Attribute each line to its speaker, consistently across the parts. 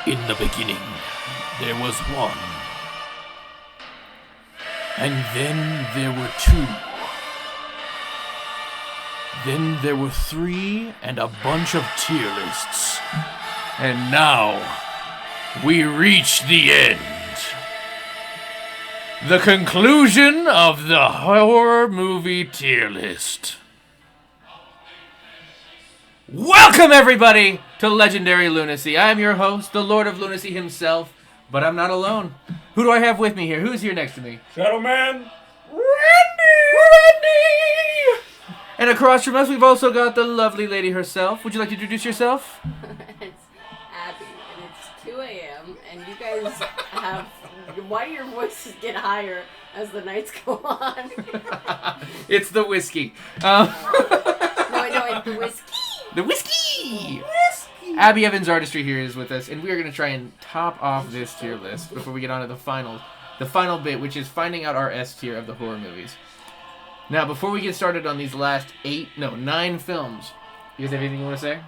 Speaker 1: In the beginning, there was one. And then there were two. Then there were three and a bunch of tier lists. And now, we reach the end. The conclusion of the horror movie tier list. Welcome, everybody, to Legendary Lunacy. I am your host, the Lord of Lunacy himself, but I'm not alone. Who do I have with me here? Who's here next to me?
Speaker 2: Shadow Man.
Speaker 1: Randy! And across from us, we've also got the lovely lady herself. Would you like to introduce yourself?
Speaker 3: It's Abby, and it's 2 a.m., and you guys have... Why do your voices get higher as the nights go on?
Speaker 1: It's the whiskey.
Speaker 3: No, it's the whiskey.
Speaker 1: The whiskey! Abby Evans Artistry here is with us, and we are going to try and top off this tier list before we get on to the final bit, which is finding out our S tier of the horror movies. Now, before we get started on these last 9 films, you guys have anything you want to say?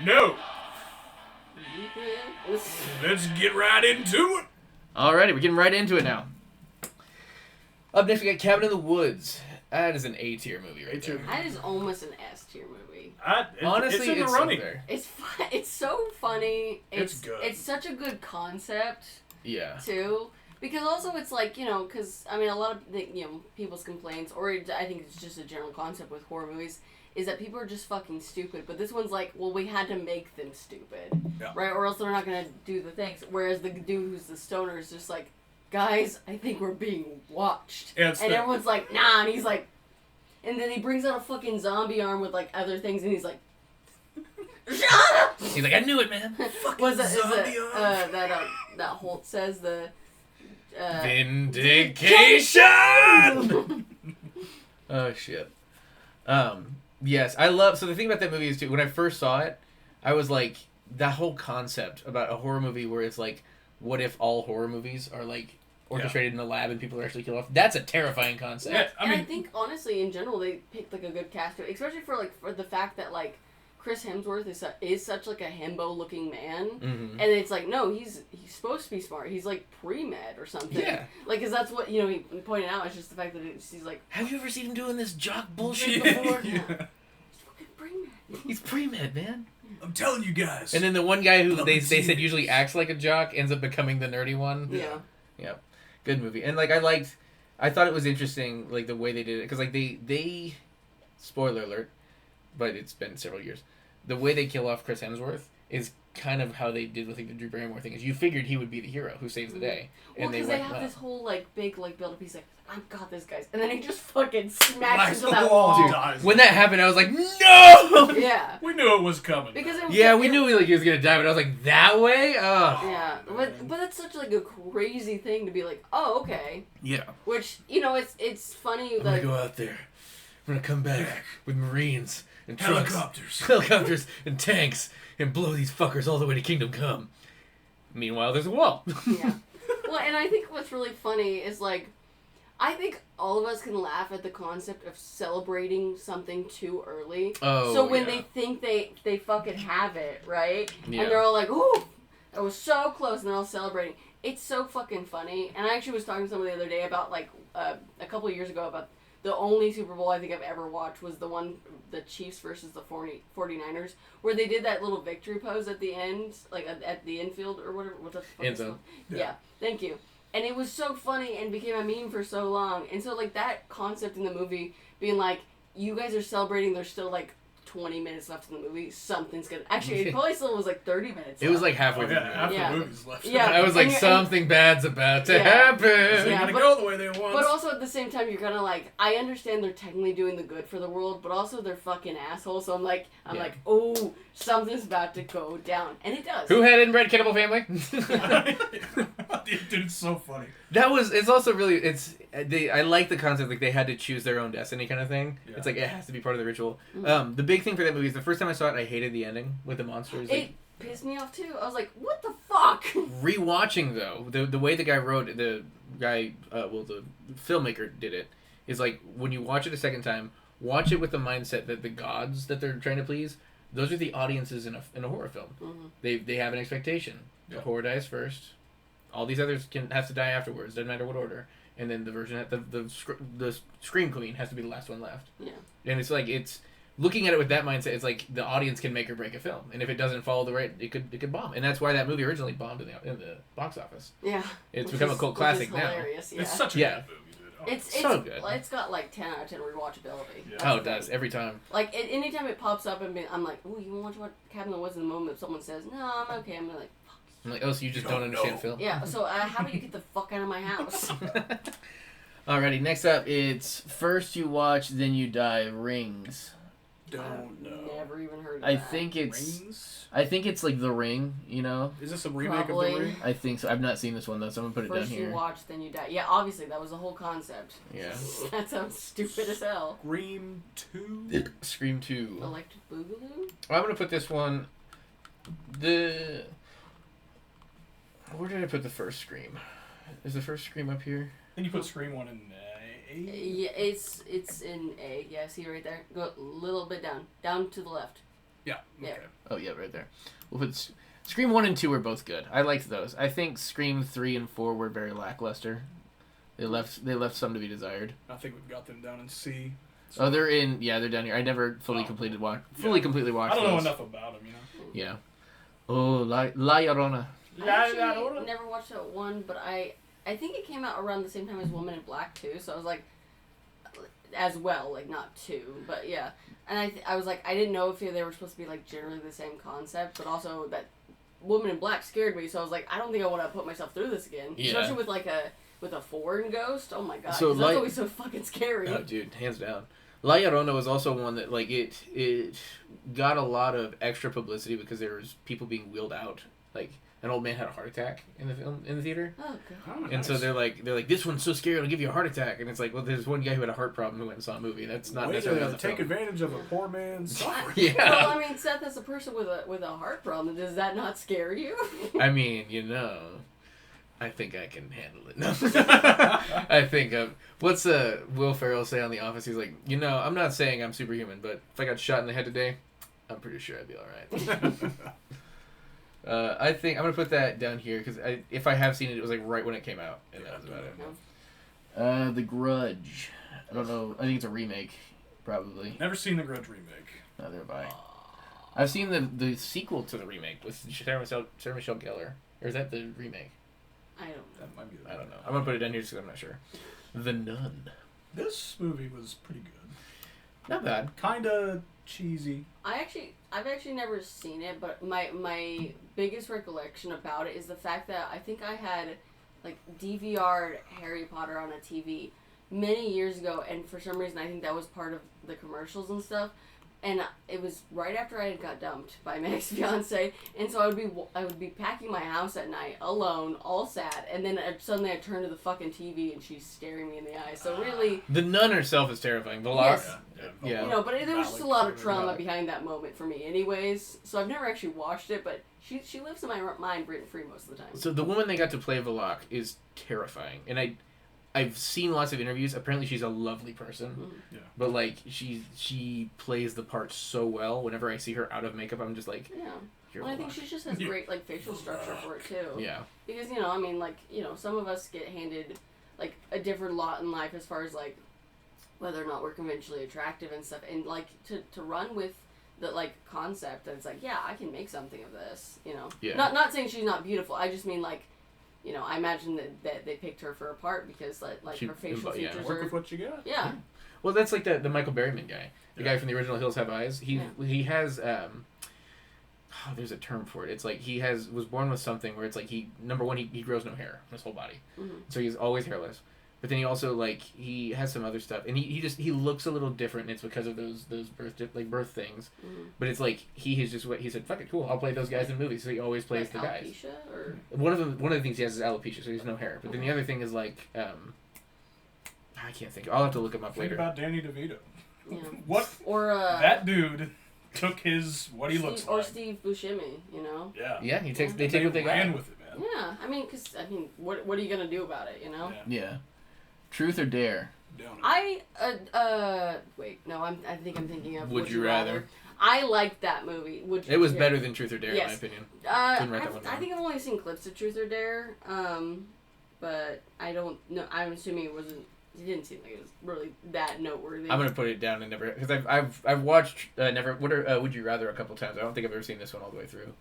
Speaker 2: No. Let's get right into it.
Speaker 1: Alrighty, we're getting right into it now. Up next, we got Cabin in the Woods. That is an A tier movie right there.
Speaker 3: That is almost an S tier movie.
Speaker 1: Honestly,
Speaker 2: it's in the
Speaker 1: it's
Speaker 2: running.
Speaker 1: up there.
Speaker 3: It's fun. It's so funny.
Speaker 2: It's good.
Speaker 3: It's such a good concept,
Speaker 1: Yeah.
Speaker 3: too. Because also it's like, because, I mean, a lot of, people's complaints, or I think it's just a general concept with horror movies, is that people are just fucking stupid. But this one's like, well, we had to make them stupid,
Speaker 2: Yeah.
Speaker 3: right? Or else they're not going to do the things. Whereas the dude who's the stoner is just like, guys, I think we're being watched.
Speaker 2: Yeah,
Speaker 3: and everyone's like, nah, and he's like, and then he brings out a fucking zombie arm with, like, other things, and he's like, shut up!
Speaker 1: He's like, I knew it, man.
Speaker 3: Was that,
Speaker 2: zombie arm.
Speaker 3: that Holt says, the...
Speaker 1: Vindication! Oh, shit. Yes, I love... So the thing about that movie is, too, when I first saw it, I was like, that whole concept about a horror movie where it's like, what if all horror movies are, like, orchestrated in a lab and people are actually killed off? That's a terrifying concept.
Speaker 2: Yeah,
Speaker 3: I think, honestly, in general, they picked, like, a good cast, especially for the fact that, like, Chris Hemsworth is such, like, a himbo-looking man,
Speaker 1: Mm-hmm.
Speaker 3: and it's like, no, he's supposed to be smart. He's, like, pre-med or something.
Speaker 1: Yeah.
Speaker 3: Like, because that's what, he pointed out, it's just the fact that he's like...
Speaker 1: Have you ever seen him doing this jock bullshit before?
Speaker 3: Yeah. He's fucking pre-med.
Speaker 1: He's pre-med, man.
Speaker 2: I'm telling you guys.
Speaker 1: And then the one guy who they
Speaker 2: Loving
Speaker 1: said usually acts like a jock ends up becoming the nerdy one.
Speaker 3: Yeah.
Speaker 1: Yeah. Good movie. And, like, I thought it was interesting, like, the way they did it. Because, like, they spoiler alert, but it's been several years. The way they kill off Chris Hemsworth is kind of how they did with, like, the Drew Barrymore thing. Is you figured he would be the hero who saves the day.
Speaker 3: Well,
Speaker 1: And
Speaker 3: because they have
Speaker 1: "Well."
Speaker 3: this whole, like, big, like, build-up. He's like, I've got this, guys. And then he just fucking smacks into that
Speaker 2: wall.
Speaker 3: wall.
Speaker 2: Dude. Dies.
Speaker 1: When that happened, I was like, no!
Speaker 3: Yeah.
Speaker 2: We knew it was coming.
Speaker 3: Because it,
Speaker 1: Yeah, we knew he was going to die, but I was like, that way? Oh.
Speaker 3: Yeah, but that's such, like, a crazy thing to be like, oh, okay.
Speaker 1: Yeah.
Speaker 3: Which, it's funny,
Speaker 1: I'm going
Speaker 3: like...
Speaker 1: to go out there. I'm going to come back with Marines and trucks.
Speaker 2: Helicopters.
Speaker 1: And tanks and blow these fuckers all the way to Kingdom Come. Meanwhile, there's a wall.
Speaker 3: Yeah. Well, and I think what's really funny is, like, I think all of us can laugh at the concept of celebrating something too early.
Speaker 1: Oh,
Speaker 3: so when
Speaker 1: yeah.
Speaker 3: they think they fucking have it, right?
Speaker 1: Yeah.
Speaker 3: And they're all like, ooh, that was so close, and they're all celebrating. It's so fucking funny. And I actually was talking to someone the other day about, like, a couple of years ago about the only Super Bowl I think I've ever watched was the one, the Chiefs versus the 49ers, where they did that little victory pose at the end, like at the infield or whatever. What the fuck
Speaker 1: End zone.
Speaker 3: Yeah, thank you. And it was so funny and became a meme for so long. And so, like, that concept in the movie being like, you guys are celebrating, there's still, like, 20 minutes left in the movie, something's gonna... Actually, it probably still was, like, 30 minutes
Speaker 1: It was
Speaker 3: left.
Speaker 1: like halfway
Speaker 2: Oh,
Speaker 1: through.
Speaker 2: yeah, half
Speaker 3: Yeah.
Speaker 2: the movie's left.
Speaker 3: Yeah.
Speaker 1: I was like,
Speaker 3: And you're-
Speaker 1: something bad's about to
Speaker 3: Yeah.
Speaker 1: happen.
Speaker 2: It's
Speaker 3: Yeah,
Speaker 2: gonna
Speaker 3: but-
Speaker 2: go the way they want.
Speaker 3: But also, at the same time, you're gonna, like... I understand they're technically doing the good for the world, but also they're fucking assholes, so I'm like,
Speaker 1: Yeah.
Speaker 3: oh, something's about to go down. And it does.
Speaker 1: Who had inbred cannibal family?
Speaker 2: Dude, it's so funny.
Speaker 1: It's also really, I like the concept, like, they had to choose their own destiny kind of thing.
Speaker 2: Yeah.
Speaker 1: It's like, it has to be part of the ritual.
Speaker 3: Mm-hmm.
Speaker 1: The big thing for that movie is the first time I saw it, I hated the ending with the monsters.
Speaker 3: It pissed me off, too. I was like, what the fuck?
Speaker 1: Rewatching, though, the way the guy wrote it, the filmmaker did it, is like, when you watch it a second time, watch it with the mindset that the gods that they're trying to please Those are the audiences in a horror film.
Speaker 3: Mm-hmm.
Speaker 1: They have an expectation. The
Speaker 2: Yeah.
Speaker 1: horror dies first. All these others has to die afterwards. Doesn't matter what order. And then the Scream Queen has to be the last one left.
Speaker 3: Yeah.
Speaker 1: And it's looking at it with that mindset. It's like the audience can make or break a film, and if it doesn't follow the right, it could bomb. And that's why that movie originally bombed in the box office.
Speaker 3: Yeah.
Speaker 1: It's
Speaker 3: Which
Speaker 1: become
Speaker 3: is-
Speaker 1: a cult
Speaker 3: which
Speaker 1: classic
Speaker 3: is
Speaker 1: now.
Speaker 3: hilarious, yeah.
Speaker 2: It's such a
Speaker 1: Yeah.
Speaker 2: good movie, dude. Oh,
Speaker 3: It's
Speaker 1: so good.
Speaker 3: It's got like 10 out of 10 rewatchability.
Speaker 2: Yeah.
Speaker 3: That's
Speaker 1: Oh,
Speaker 3: the
Speaker 1: it does
Speaker 3: thing.
Speaker 1: every time.
Speaker 3: Like anytime it pops up and I'm like, "Ooh, you want to watch Cabin in the Woods?" In the moment, if someone says, "No, I'm okay," I'm like,
Speaker 1: I'm like, oh, so you just
Speaker 2: You
Speaker 1: don't
Speaker 2: don't
Speaker 1: understand
Speaker 2: know.
Speaker 1: film?
Speaker 3: "Yeah." So how about you get the fuck out of my house?
Speaker 1: Alrighty, next up, it's First You Watch, Then You Die, Rings.
Speaker 2: Don't know.
Speaker 3: Never even heard of
Speaker 1: I
Speaker 3: that.
Speaker 1: think it's
Speaker 2: Rings?
Speaker 1: like The Ring, you know?
Speaker 2: Is this a remake
Speaker 3: Probably.
Speaker 2: of The Ring?
Speaker 1: I think so. I've not seen this one though, so I'm gonna put it
Speaker 3: First
Speaker 1: down
Speaker 3: you
Speaker 1: here.
Speaker 3: watch, then you die. Yeah, obviously that was the whole concept.
Speaker 1: Yeah.
Speaker 3: That sounds stupid as hell.
Speaker 2: Scream 2?
Speaker 1: Scream 2.
Speaker 3: Electric Boogaloo?
Speaker 1: I'm gonna put this one. Where did I put the first Scream? Is the first Scream up here?
Speaker 2: Then you put Scream 1 in A?
Speaker 3: Yeah, it's in A. Yeah, see right there. Go a little bit down to the left.
Speaker 2: Yeah.
Speaker 3: Yeah.
Speaker 2: Okay.
Speaker 1: Oh yeah, right there. We'll put Scream 1 and 2 were both good. I liked those. I think Scream 3 and 4 were very lackluster. They left some to be desired.
Speaker 2: I think we've got them down in C.
Speaker 1: Oh, they're down here. I never fully completely watched
Speaker 2: I don't know
Speaker 1: those.
Speaker 2: enough about them, you know.
Speaker 1: Yeah. Oh, La Llorona.
Speaker 3: I actually never watched that one, but I think it came out around the same time as Woman in Black too. So I was like, as well, like not two, but yeah. And I was like, I didn't know if they were supposed to be like generally the same concept, but also that Woman in Black scared me. So I was like, I don't think I want to put myself through this again,
Speaker 1: Yeah.
Speaker 3: especially with like a foreign ghost. Oh my god,
Speaker 1: So
Speaker 3: 'cause that's
Speaker 1: like-
Speaker 3: always so fucking scary.
Speaker 1: Oh, dude, hands down. La Llorona was also one that like it got a lot of extra publicity because there was people being wheeled out. Like an old man had a heart attack in the theater.
Speaker 3: Oh god.
Speaker 2: Oh,
Speaker 1: And so
Speaker 2: nice.
Speaker 1: they're like this one's so scary it'll give you a heart attack, and it's like, well, there's one guy who had a heart problem who went and saw a movie. That's not
Speaker 2: Way
Speaker 1: necessarily on
Speaker 2: to
Speaker 1: the
Speaker 2: take
Speaker 1: film.
Speaker 2: advantage of a poor man's suffering.
Speaker 1: Yeah.
Speaker 3: Well, I mean, Seth, as a person with a heart problem, does that not scare you?
Speaker 1: I mean, I think I can handle it. No. I think what's Will Ferrell say on The Office? He's like, I'm not saying I'm superhuman, but if I got shot in the head today, I'm pretty sure I'd be all right. I think I'm gonna put that down here because if I have seen it, it was like right when it came out, and that was about it. The Grudge. I don't know. I think it's a remake, probably.
Speaker 2: Never seen the Grudge remake.
Speaker 1: Neither have I. I've seen the sequel to the remake with Sarah Michelle Gellar. Or is that the remake?
Speaker 3: I don't know.
Speaker 2: That might be the
Speaker 1: I don't know. I'm gonna put it down here just because I'm not sure. The Nun.
Speaker 2: This movie was pretty good.
Speaker 1: Not bad.
Speaker 2: Kinda cheesy.
Speaker 3: I've actually never seen it, but my biggest recollection about it is the fact that I think I had like DVR'd Harry Potter on a TV many years ago, and for some reason I think that was part of the commercials and stuff. And it was right after I had got dumped by my ex-fiance, and so I would be packing my house at night alone, all sad, and then suddenly I turn to the fucking TV and she's staring me in the eye. So really,
Speaker 1: The Nun herself is terrifying. The lock.
Speaker 3: Yes.
Speaker 1: Yeah.
Speaker 3: you know, but there was just a
Speaker 2: Valid
Speaker 3: lot of
Speaker 2: point.
Speaker 3: trauma
Speaker 1: Valid.
Speaker 3: behind that moment for me, anyways. So I've never actually watched it, but she lives in my mind rent free most of the time.
Speaker 1: So the woman they got to play Valak is terrifying, and I've seen lots of interviews. Apparently, she's a lovely person,
Speaker 2: Yeah.
Speaker 1: but like she plays the part so well. Whenever I see her out of makeup, I'm just like,
Speaker 3: Yeah.
Speaker 1: you're
Speaker 3: Well, I think
Speaker 1: Valak.
Speaker 3: she just has
Speaker 2: Yeah.
Speaker 3: great like facial structure for it too.
Speaker 1: Yeah.
Speaker 3: Because I mean, like some of us get handed like a different lot in life as far as like whether or not we're conventionally attractive and stuff, and like to run with the like concept that it's like, yeah, I can make something of this.
Speaker 1: Yeah.
Speaker 3: Not saying she's not beautiful. I just mean like. I imagine that they picked her for a part because like
Speaker 1: She-
Speaker 3: her facial
Speaker 1: yeah.
Speaker 3: features
Speaker 2: Work
Speaker 3: are.
Speaker 2: with what you got.
Speaker 3: Yeah.
Speaker 1: Well, that's like the Michael Berryman guy, the
Speaker 2: Yeah.
Speaker 1: guy from the original Hills Have Eyes. He has there's a term for it. It's like he was born with something where it's like number one he grows no hair on his whole body, so he's always hairless. But then he also like he has some other stuff, and he looks a little different. And it's because of those birth things. But it's like he said, fuck it, cool, I'll play those guys in movies. So he always plays
Speaker 3: Like
Speaker 1: the guys.
Speaker 3: alopecia or.
Speaker 1: One of the things he has is alopecia, so he has no hair. But then the other thing is like I can't think. I'll have to look him up
Speaker 2: Think
Speaker 1: later.
Speaker 2: about Danny DeVito.
Speaker 3: Yeah.
Speaker 2: What
Speaker 3: Or
Speaker 2: that dude took his what he looks
Speaker 3: or
Speaker 2: like.
Speaker 3: Steve Buscemi,
Speaker 2: Yeah.
Speaker 1: Yeah, they take
Speaker 2: They
Speaker 1: what they
Speaker 2: ran
Speaker 1: got.
Speaker 2: with it, man.
Speaker 3: Yeah, I mean, what are you gonna do about it,
Speaker 2: Yeah.
Speaker 1: Yeah. Truth or Dare?
Speaker 2: Down.
Speaker 3: Wait, no, I think I'm thinking of
Speaker 1: Would You Rather.
Speaker 3: I liked that movie.
Speaker 1: It was better than Truth or Dare, in
Speaker 3: Yes.
Speaker 1: my opinion.
Speaker 3: I
Speaker 1: write that one down.
Speaker 3: think I've only seen clips of Truth or Dare, but I don't know. I'm assuming it wasn't. It didn't seem like it was really that noteworthy.
Speaker 1: I'm gonna put it down and never, because I've watched Would You Rather a couple times. I don't think I've ever seen this one all the way through.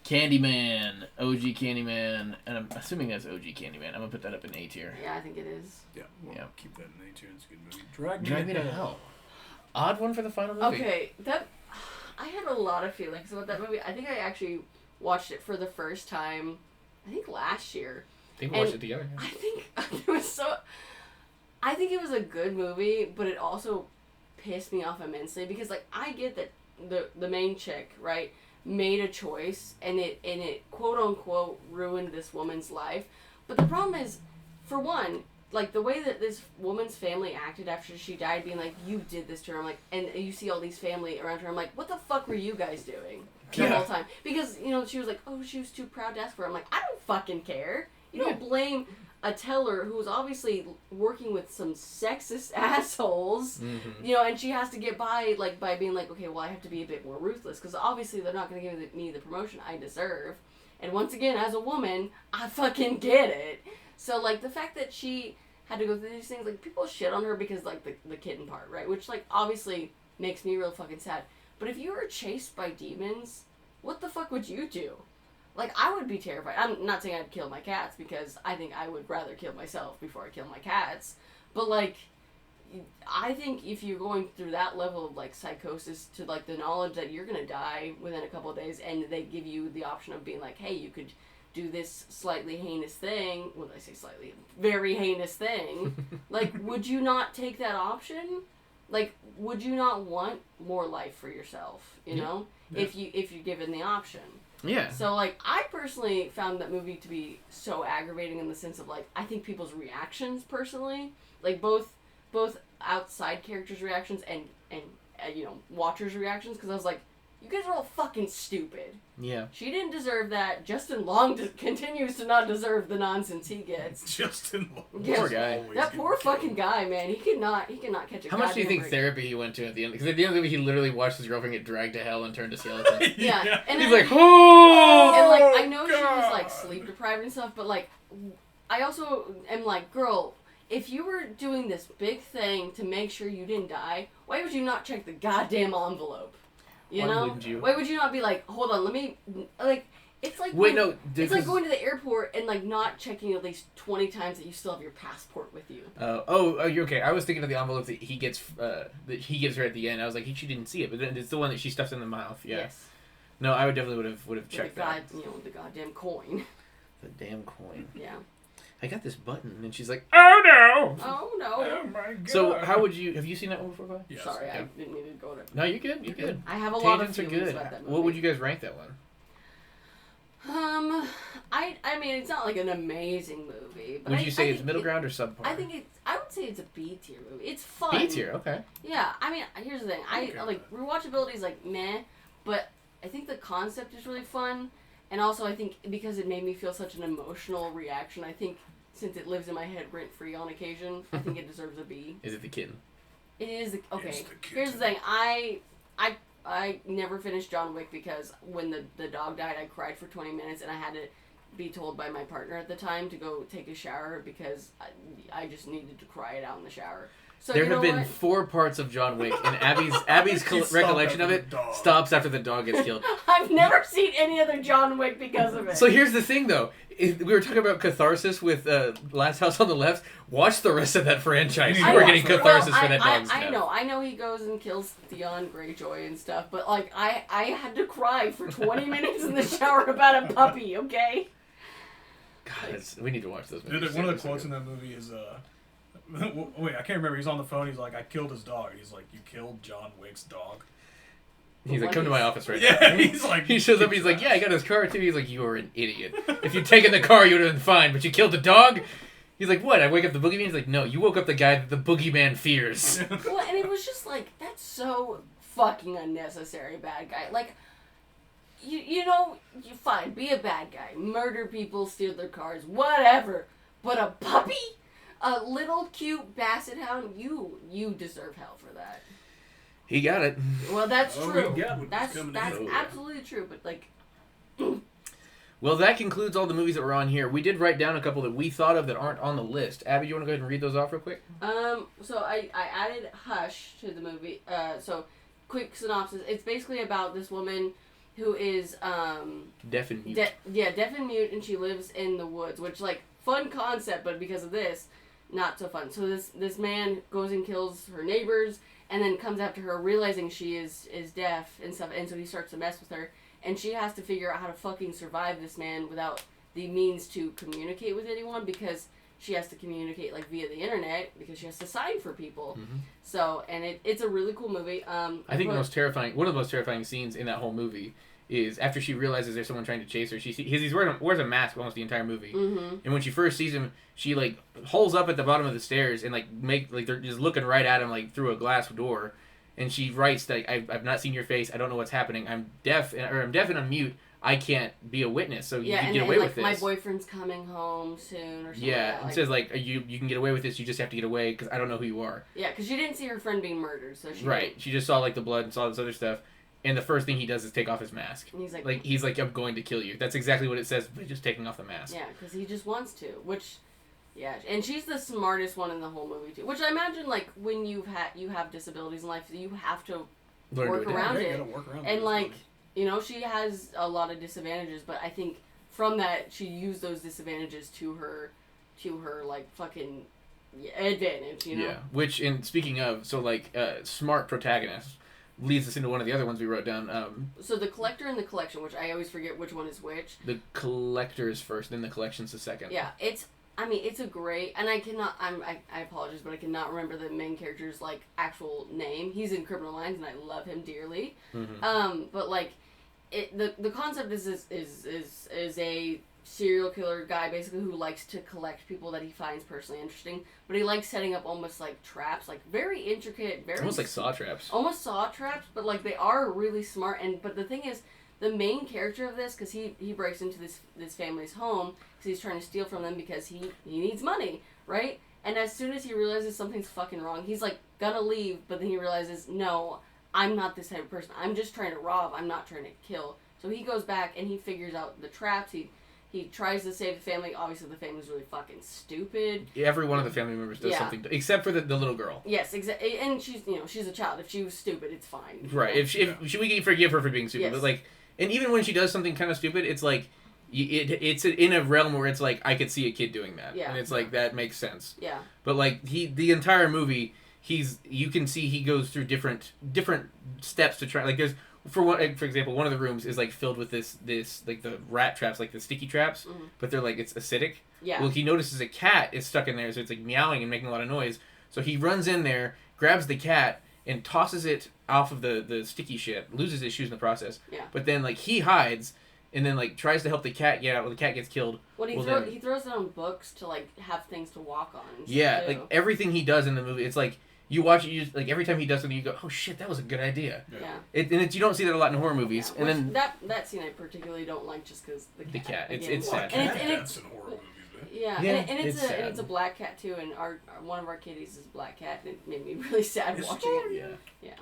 Speaker 1: Candyman, OG Candyman, and I'm assuming that's OG Candyman. I'm gonna put that up in A tier.
Speaker 3: Yeah, I think it is.
Speaker 2: Yeah, we'll
Speaker 1: Yeah.
Speaker 2: keep that in A tier. It's a good movie.
Speaker 1: Drag Me to Hell. Odd one for the final movie.
Speaker 3: Okay, I had a lot of feelings about that movie. I think I actually watched it for the first time. I think last year.
Speaker 1: I think we watched it together.
Speaker 3: I think it was so. I think it was a good movie, but it also pissed me off immensely because, like, I get that the main chick, right, made a choice and it quote unquote ruined this woman's life. But the problem is, for one, like the way that this woman's family acted after she died, being like, "You did this to her," I'm like, and you see all these family around her, I'm like, "What the fuck were you guys doing the whole time?" Because she was like, "Oh, she was too proud to ask for it." I'm like, I don't fucking care. You don't blame a teller who was obviously working with some sexist assholes, and she has to get by by being like, okay, well, I have to be a bit more ruthless because obviously they're not going to give me the promotion I deserve. And once again, as a woman, I fucking get it. So, like, the fact that she had to go through these things, like, people shit on her because, like, the kitten part, right? Which, like, obviously makes me real fucking sad. But if you were chased by demons, what the fuck would you do? Like, I would be terrified. I'm not saying I'd kill my cats because I think I would rather kill myself before I kill my cats. But, like, I think if you're going through that level of, like, psychosis to, like, the knowledge that you're gonna die within a couple of days and they give you the option of being like, hey, you could do this slightly heinous thing. Well, I say slightly, very heinous thing. Like, would you not take that option? Like, would you not want more life for yourself, you know? Yeah. If you're given the option.
Speaker 1: Yeah.
Speaker 3: So, like, I personally found that movie to be so aggravating in the sense of, like, I think people's reactions, personally, like, both outside characters' reactions and watchers' reactions, because I was like, you guys are all fucking stupid.
Speaker 1: Yeah.
Speaker 3: She didn't deserve that. Justin Long continues to not deserve the nonsense he gets.
Speaker 2: Justin Long.
Speaker 1: Poor guy.
Speaker 3: That poor fucking guy, man. He cannot catch a
Speaker 1: How much do you think
Speaker 3: break.
Speaker 1: therapy he went to at the end? Because at the end of the movie, he literally watched his girlfriend get dragged to hell and turned to skeleton.
Speaker 3: Yeah. And
Speaker 1: he's
Speaker 3: then,
Speaker 1: like, oh!
Speaker 3: And, like, I know she was, like, sleep deprived and stuff, but, like, I also am like, girl, if you were doing this big thing to make sure you didn't die, why would you not check the goddamn envelope? You know?
Speaker 1: Wouldn't you?
Speaker 3: Why would you not be like, hold on, let me, like, it's like it's like going to the airport and, like, not checking at least 20 times that you still have your passport with you.
Speaker 1: You're okay. I was thinking of the envelope that he gets, that he gives her at the end. I was like, she didn't see it, but then it's the one that she stuffs in the mouth. Yeah. Yes. No, I would definitely would have checked that.
Speaker 3: The goddamn coin.
Speaker 1: The damn coin.
Speaker 3: Yeah.
Speaker 1: I got this button, and she's like, "Oh no!
Speaker 3: Oh no!
Speaker 2: Oh my god!"
Speaker 1: So, how would you have you seen that one before, Clay?
Speaker 2: Yes.
Speaker 3: Sorry, I didn't mean to go to.
Speaker 1: No, you're good. You're good.
Speaker 3: I have a lot of
Speaker 1: Tangents are
Speaker 3: feelings
Speaker 1: good.
Speaker 3: about that movie.
Speaker 1: What would you guys rank that one?
Speaker 3: I mean, it's not like an amazing movie. But
Speaker 1: Would you say it's middle ground or subpar?
Speaker 3: I would say it's a B tier movie. It's fun.
Speaker 1: B tier, okay.
Speaker 3: Yeah, I mean, here's the thing. Like rewatchability is like meh, but I think the concept is really fun, and also I think because it made me feel such an emotional reaction, I think since it lives in my head rent free on occasion, I think it deserves a B.
Speaker 1: Is it the kitten?
Speaker 3: It is okay.
Speaker 2: It's the kitten.
Speaker 3: Here's the thing. I never finished John Wick because when the dog died, I cried for 20 minutes, and I had to be told by my partner at the time to go take a shower because I just needed to cry it out in the shower. So
Speaker 1: there have been 4 parts of John Wick, and Abby's recollection of it stops after the dog gets killed.
Speaker 3: I've never seen any other John Wick because of it.
Speaker 1: So here's the thing, though. We were talking about catharsis with Last House on the Left. Watch the rest of that franchise. You are getting catharsis for that dog's death.
Speaker 3: I know he goes and kills Theon Greyjoy and stuff, but like I had to cry for 20 minutes in the shower about a puppy, okay?
Speaker 1: God, we need to watch those movies.
Speaker 2: Dude, one of the quotes in that movie is, wait, I can't remember. He's on the phone. He's like, I killed his dog. He's like, you killed John Wick's dog?
Speaker 1: He's like, come to my office right now.
Speaker 2: Yeah, he's like...
Speaker 1: He shows up, he's like, yeah, I got his car too. He's like, you are an idiot. If you'd taken the car, you would have been fine, but you killed the dog? He's like, what, I wake up the boogeyman? He's like, no, you woke up the guy that the boogeyman fears.
Speaker 3: Well, and it was just like, that's so fucking unnecessary, bad guy. Like, you know, you fine, be a bad guy. Murder people, steal their cars, whatever. But a puppy? A little cute basset hound, you deserve hell for that.
Speaker 1: He got it.
Speaker 3: Well, that's
Speaker 2: Oh,
Speaker 3: true.
Speaker 2: we got what was
Speaker 3: That's
Speaker 2: coming
Speaker 3: that's
Speaker 2: in.
Speaker 3: absolutely true. But like,
Speaker 1: Well, that concludes all the movies that were on here. We did write down a couple that we thought of that aren't on the list. Abby, you want to go ahead and read those off real quick?
Speaker 3: so I added Hush to the movie. So quick synopsis. It's basically about this woman who is
Speaker 1: Deaf and mute.
Speaker 3: deaf and mute, and she lives in the woods, which like fun concept, but because of this, not so fun. So this man goes and kills her neighbors, and then comes after her, realizing she is deaf and stuff, and so he starts to mess with her, and she has to figure out how to fucking survive this man without the means to communicate with anyone, because she has to communicate like via the internet because she has to sign for people.
Speaker 1: Mhm.
Speaker 3: So, and it's a really cool movie.
Speaker 1: I think one of the most terrifying scenes in that whole movie is after she realizes there's someone trying to chase her. He's wears a mask almost the entire movie, and when she first sees him, she like holes up at the bottom of the stairs and they're just looking right at him like through a glass door, and she writes like I've not seen your face. I don't know what's happening. I'm deaf and I'm mute. I can't be a witness, so you can get away with this.
Speaker 3: My boyfriend's coming home soon, or something.
Speaker 1: Yeah,
Speaker 3: like that.
Speaker 1: it says like you can get away with this. You just have to get away because I don't know who you are.
Speaker 3: Yeah, because she didn't see her friend being murdered, so she
Speaker 1: Right. She just saw like the blood and saw this other stuff, and the first thing he does is take off his mask.
Speaker 3: And
Speaker 1: He's like I'm going to kill you. That's exactly what it says, but just taking off the mask.
Speaker 3: Yeah, because he just wants to. Which, yeah, and she's the smartest one in the whole movie too. Which I imagine like when you have disabilities in life, you have to
Speaker 1: Learn to
Speaker 3: work
Speaker 1: adapt.
Speaker 3: around
Speaker 2: Yeah, you
Speaker 3: it.
Speaker 2: gotta work around
Speaker 3: And
Speaker 2: those
Speaker 3: like,
Speaker 2: things.
Speaker 3: you know, she has a lot of disadvantages, but I think from that she used those disadvantages to her like fucking advantage. You know.
Speaker 1: Yeah. Which, in speaking of, so like smart protagonist leads us into one of the other ones we wrote down.
Speaker 3: So the collector and the collection, which I always forget which one is which.
Speaker 1: The collector is first, then the collection's the second.
Speaker 3: Yeah, it's a great, and I apologize, but I cannot remember the main character's like actual name. He's in Criminal Minds, and I love him dearly.
Speaker 1: Mm-hmm.
Speaker 3: But like, the concept is a serial killer guy basically who likes to collect people that he finds personally interesting, but he likes setting up almost like traps, like very intricate, very
Speaker 1: Almost like saw traps.
Speaker 3: almost saw traps, but like they are really smart. And but the thing is, the main character of this, because he breaks into this family's home because he's trying to steal from them because he needs money, right? And as soon as he realizes something's fucking wrong, he's like gonna leave, but then he realizes, no, I'm not this type of person. I'm just trying to rob. I'm not trying to kill. So he goes back and he figures out the traps. He tries to save the family. Obviously, the family's really fucking stupid.
Speaker 1: Every one of the family members does
Speaker 3: Yeah.
Speaker 1: something, except for the little girl.
Speaker 3: Yes, exactly. And she's a child. If she was stupid, it's fine.
Speaker 1: Right. If we can forgive her for being stupid,
Speaker 3: Yes.
Speaker 1: but like, and even when she does something kind of stupid, it's like, it's in a realm where it's like I could see a kid doing that,
Speaker 3: Yeah.
Speaker 1: and it's like that makes sense.
Speaker 3: Yeah.
Speaker 1: But like the entire movie, you can see he goes through different steps to try. Like there's for example, one of the rooms is like filled with this like the rat traps, like the sticky traps, but they're like it's acidic.
Speaker 3: Yeah.
Speaker 1: Well, he notices a cat is stuck in there, so it's like meowing and making a lot of noise. So he runs in there, grabs the cat, and tosses it off of the sticky shit. Loses his shoes in the process.
Speaker 3: Yeah.
Speaker 1: But then like he hides. And then, like, tries to help the cat get out. Well, the cat gets killed.
Speaker 3: Well, he throws it on books to, like, have things to walk on. And
Speaker 1: Yeah,
Speaker 3: stuff, too.
Speaker 1: like, everything he does in the movie, it's like, you watch it, like, every time he does something, you go, oh, shit, that was a good idea.
Speaker 3: Yeah.
Speaker 1: You don't see that a lot in horror movies.
Speaker 3: Yeah,
Speaker 1: And
Speaker 3: which,
Speaker 1: then...
Speaker 3: that scene I particularly don't like just because the cat.
Speaker 1: It's
Speaker 3: again,
Speaker 1: sad.
Speaker 3: And
Speaker 2: Cat
Speaker 3: it's
Speaker 2: cats in horror movies, man.
Speaker 3: yeah,
Speaker 1: Yeah,
Speaker 3: and
Speaker 1: it's sad.
Speaker 3: it's a black cat too, and one of our kitties is a black cat, and it made me really sad
Speaker 2: It's
Speaker 3: watching it.
Speaker 1: Yeah.
Speaker 3: Yeah.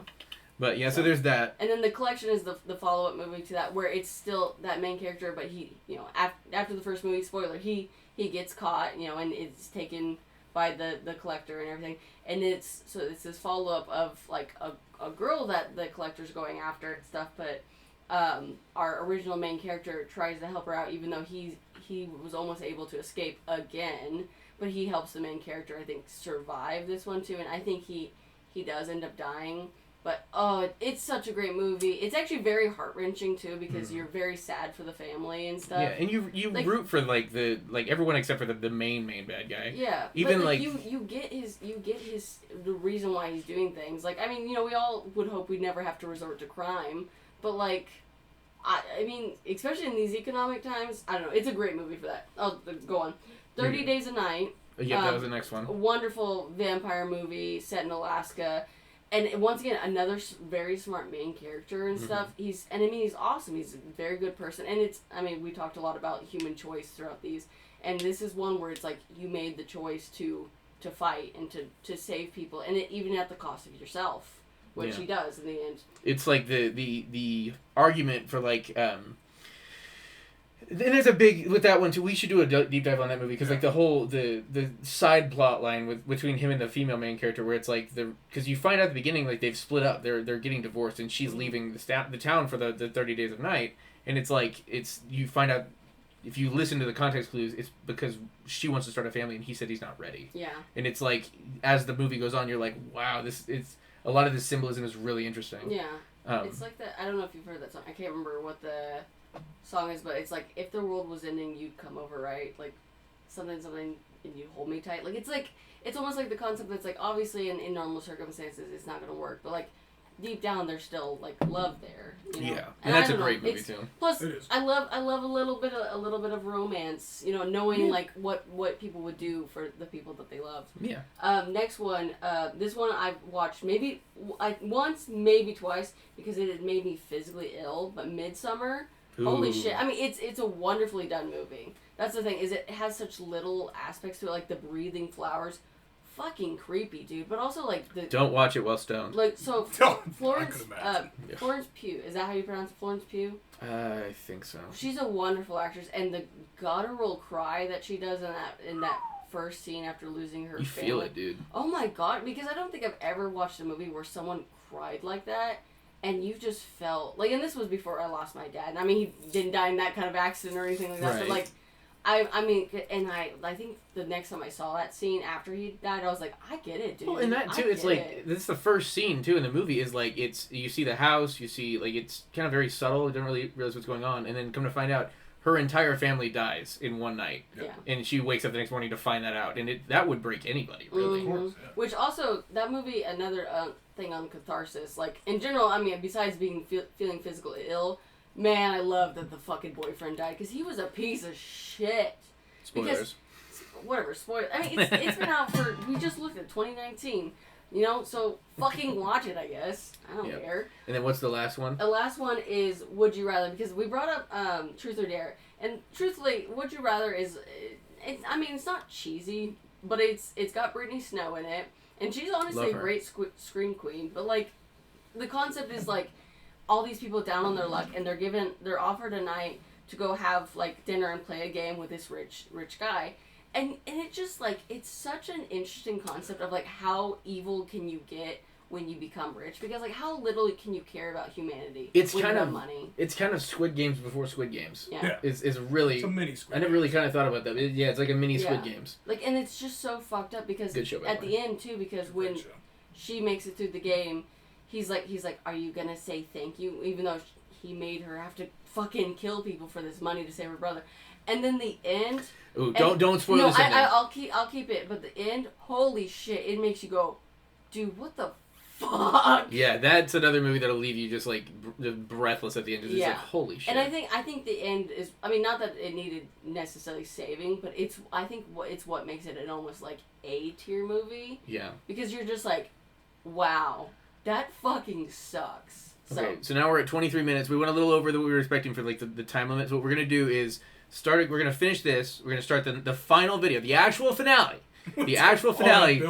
Speaker 1: But, yeah, so there's that.
Speaker 3: And then the collection is the follow-up movie to that, where it's still that main character, but he, after the first movie, spoiler, he gets caught, and it's taken by the collector and everything. And it's this follow-up of, like, a girl that the collector's going after and stuff, but our original main character tries to help her out, even though he was almost able to escape again, but he helps the main character, I think, survive this one, too, and I think he does end up dying. But, it's such a great movie. It's actually very heart-wrenching, too, because you're very sad for the family and stuff.
Speaker 1: Yeah, and you like, root for, like, everyone except for the main bad guy.
Speaker 3: Yeah.
Speaker 1: Even,
Speaker 3: but,
Speaker 1: like...
Speaker 3: You get the reason why he's doing things. Like, I mean, we all would hope we'd never have to resort to crime. But, like, I mean, especially in these economic times, I don't know. It's a great movie for that. I'll go on. 30 Days a Night.
Speaker 1: Yeah, that was the next one.
Speaker 3: A wonderful vampire movie set in Alaska. And once again, another very smart main character and stuff. He's awesome. He's a very good person. And we talked a lot about human choice throughout these. And this is one where it's like, you made the choice to to fight and to save people, and even at the cost of yourself, which
Speaker 1: Yeah.
Speaker 3: he does in the end.
Speaker 1: It's like the argument for like and there's a big with that one too. We should do a deep dive on that movie because like the whole the side plot line with between him and the female main character where it's like because you find out at the beginning like they've split up, they're getting divorced, and she's leaving the town for the 30 days of night, and it's like you find out if you listen to the context clues, it's because she wants to start a family and he said he's not ready.
Speaker 3: Yeah.
Speaker 1: And it's like as the movie goes on, you're like, wow, it's a lot of this symbolism is really interesting.
Speaker 3: Yeah. It's like that. I don't know if you've heard that song. I can't remember what the song is, but it's like if the world was ending, you'd come over, right? Like something, and you'd hold me tight. Like it's almost like the concept that's like obviously in normal circumstances it's not gonna work, but like deep down there's still like love there. You know?
Speaker 1: Yeah, and that's
Speaker 3: I
Speaker 1: a
Speaker 3: don't
Speaker 1: great
Speaker 3: know,
Speaker 1: movie too.
Speaker 3: Plus,
Speaker 2: It is.
Speaker 3: I love a little bit of romance. You know, knowing like what people would do for the people that they loved.
Speaker 1: Yeah.
Speaker 3: Next one. This one I've watched maybe once, maybe twice because it had made me physically ill. But Midsummer. Holy
Speaker 1: Ooh.
Speaker 3: shit! I mean, it's a wonderfully done movie. That's the thing, is it has such little aspects to it, like the breathing flowers, fucking creepy, dude. But also like the
Speaker 1: Don't watch it while stoned.
Speaker 3: like so
Speaker 2: I
Speaker 3: Florence
Speaker 2: could imagine.
Speaker 1: Yeah.
Speaker 3: Florence Pugh, is that how you pronounce it? Florence Pugh?
Speaker 1: I think so.
Speaker 3: She's a wonderful actress, and the guttural cry that she does in that first scene after losing her
Speaker 1: You
Speaker 3: family.
Speaker 1: feel it, dude.
Speaker 3: Oh my god! Because I don't think I've ever watched a movie where someone cried like that. And you just felt like, and this was before I lost my dad. I mean, he didn't die in that kind of accident or anything like that.
Speaker 1: Right.
Speaker 3: But like, I mean, and I think the next time I saw that scene after he died, I was like, I get it, dude.
Speaker 1: Well, and that too, it's
Speaker 3: get
Speaker 1: like
Speaker 3: it.
Speaker 1: this is the first scene too in the movie is like you see the house, you see like it's kind of very subtle. You don't really realize what's going on, and then come to find out her entire family dies in one night,
Speaker 3: Yeah.
Speaker 1: and she wakes up the next morning to find that out, and that would break anybody really.
Speaker 2: Of course, yeah.
Speaker 3: Which also, that movie, another thing on catharsis. Like, in general, I mean, besides being feeling physically ill, man, I love that the fucking boyfriend died because he was a piece of shit.
Speaker 1: Spoilers.
Speaker 3: Whatever, spoiler. I mean, it's been out for, we just looked at 2019, you know, so fucking watch it, I guess. I don't
Speaker 1: Yep.
Speaker 3: care.
Speaker 1: And then what's the last one?
Speaker 3: The last one is Would You Rather, because we brought up Truth or Dare, and truthfully, Would You Rather is, I mean, it's not cheesy, but it's got Brittany Snow in it, and she's honestly
Speaker 1: Love
Speaker 3: a
Speaker 1: her.
Speaker 3: great scream queen, but like, the concept is like, all these people down on their luck, and they're offered a night to go have like dinner and play a game with this rich guy. And it just like, it's such an interesting concept of like how evil can you get when you become rich, because like how little can you care about humanity
Speaker 1: It's
Speaker 3: when
Speaker 1: kind
Speaker 3: you
Speaker 1: of
Speaker 3: have money.
Speaker 1: It's kind of Squid Games before Squid Games.
Speaker 3: Yeah.
Speaker 2: Yeah.
Speaker 1: Is really.
Speaker 2: It's a mini Squid
Speaker 1: I never really kind of thought about that. Yeah, it's like a mini Squid
Speaker 3: Yeah.
Speaker 1: Games.
Speaker 3: Like, and it's just so fucked up because
Speaker 1: Good show, by
Speaker 3: at
Speaker 1: the
Speaker 3: the end too, because when
Speaker 2: Great show.
Speaker 3: she makes it through the game, he's like, are you gonna say thank you? Even though he made her have to fucking kill people for this money to save her brother. And then the end.
Speaker 1: Ooh,
Speaker 3: and-
Speaker 1: don't spoil
Speaker 3: no,
Speaker 1: this ending.
Speaker 3: I'll keep it. But the end, holy shit, it makes you go, dude, what the fuck?
Speaker 1: Yeah, that's another movie that'll leave you just like breathless at the end. It's just
Speaker 3: Yeah.
Speaker 1: like holy shit.
Speaker 3: And I think the end is, I mean, not that it needed necessarily saving, but I think it's what makes it an almost like A-tier movie,
Speaker 1: Yeah.
Speaker 3: because you're just like, wow, that fucking sucks. So,
Speaker 1: Okay, so now we're at 23 minutes. We went a little over than we were expecting for like the time limit. So what we're gonna do is we're gonna finish this. We're gonna start the final video, the actual finale. The actual finale,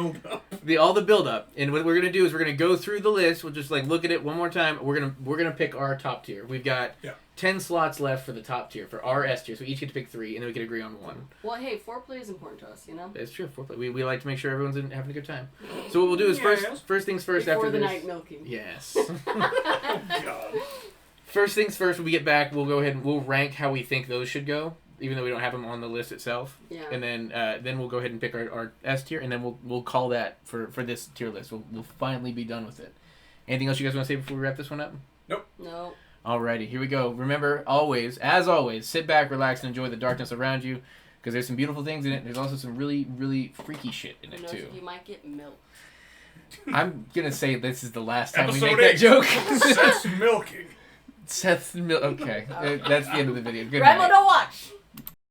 Speaker 1: all the build up, and what we're gonna do is we're gonna go through the list. We'll just like look at it one more time. We're gonna pick our top tier. We've got 10 slots left for the top tier for our S tier, so we each get to pick 3, and then we can agree on one.
Speaker 3: well, hey, foreplay is important to us, you know?
Speaker 1: That's true. Foreplay. We like to make sure everyone's having a good time. So what we'll do is first things first.
Speaker 3: Before
Speaker 1: after
Speaker 3: the
Speaker 1: this,
Speaker 3: night milking.
Speaker 1: yes.
Speaker 2: God.
Speaker 1: First things first. When we get back, we'll go ahead and we'll rank how we think those should go, even though we don't have them on the list itself.
Speaker 3: Yeah.
Speaker 1: And then we'll go ahead and pick our S tier, and then we'll call that for this tier list. We'll finally be done with it. Anything else you guys want to say before we wrap this one up?
Speaker 3: No.
Speaker 1: Alrighty, here we go. Remember, as always, sit back, relax, and enjoy the darkness around you, because there's some beautiful things in it. There's also some really, really freaky shit in
Speaker 3: Who
Speaker 1: it
Speaker 3: knows
Speaker 1: too.
Speaker 3: if you might get milked.
Speaker 1: I'm gonna say this is the last time we
Speaker 2: Episode
Speaker 1: make that
Speaker 2: 8.
Speaker 1: joke.
Speaker 2: Seth's milking.
Speaker 1: Seth's okay, that's the end of the video. Good
Speaker 3: Grandma,
Speaker 1: night.
Speaker 3: don't watch!